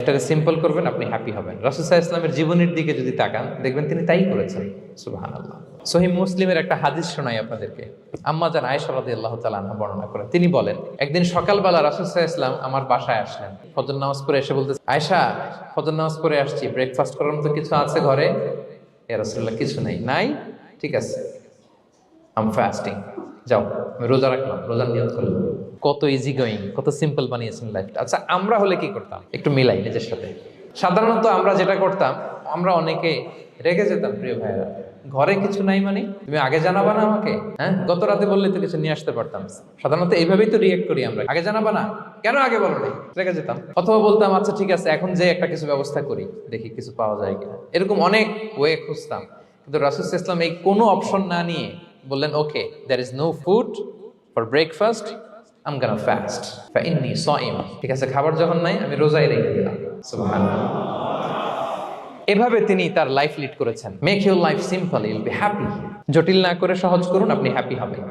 এটাকে সিম্পল করবেন, আপনি হ্যাপি হবেন। রাসূল সাল্লাল্লাহু আলাইহি ওয়াসাল্লামের জীবনের দিকে যদি তাকান, দেখবেন তিনি তাই করেছেন। সুবহানাল্লাহ। সহিহ মুসলিমের একটা হাদিস শোনাই আপনাদেরকে। আম্মা জান আয়েশা রাদিয়াল্লাহু তাআলা আনহা বর্ণনা করেন। তিনি বলেন, একদিন সকালবেলা রাসূল সাল্লাল্লাহু আলাইহি ওয়াসাল্লাম আমার বাসায় আসলেন। ফজর নামাজ পড়ে এসে বলতেছে, আয়েশা, ফজর নামাজ পড়ে আসছি, ব্রেকফাস্ট করার মতো কিছু আছে ঘরে? ইয়া রাসূলুল্লাহ, কিছু নাই। নাই? ঠিক আছে, আম ফাস্টিং। যাও, আমি রোজা রাখলাম, রোজার নিয়ত করলাম। কত ইজি গোয়িং, কত সিম্পল বানিয়েছেন লাইফটা। আচ্ছা, আমরা হলে কি করতাম? একটু মিলাই নিজের সাথে। সাধারণত আমরা যেটা করতাম, আমরা অনেকে রেগে যেতাম। প্রিয় ভাইয়েরা, ঘরে কিছু নাই মানে তুমি আগে জানাবা না আমাকে? হ্যাঁ, গত রাতে বললে তো কিছু নিয়ে আসতে পারতাম। সাধারণত এইভাবেই তো রিয়েক্ট করি আমরা, আগে জানাবা না, কেন আগে বলো না? রেগে যেতাম। অথবা বলতাম, আচ্ছা ঠিক আছে, এখন যে একটা কিছু ব্যবস্থা করি, দেখি কিছু পাওয়া যায় কিনা। এরকম অনেক ওয়ে খুঁজতাম। কিন্তু রাসূল সাল্লাল্লাহু আলাইহি ওয়াসাল্লাম এই কোনো অপশন না নিয়ে বললেন, okay, there is no food for breakfast, আম গানা ফাস্ট ফাইন্নী সাইম। ঠিক আছে, খাবার যখন নাই, আমি রোজাই রেখে দিলাম। সুবহানাল্লাহ। এভাবে তিনি তার লাইফ লিড করেছেন। Make your life simple, you'll be happy. জটিল না করে সহজ করুন, আপনি হ্যাপি হবেন।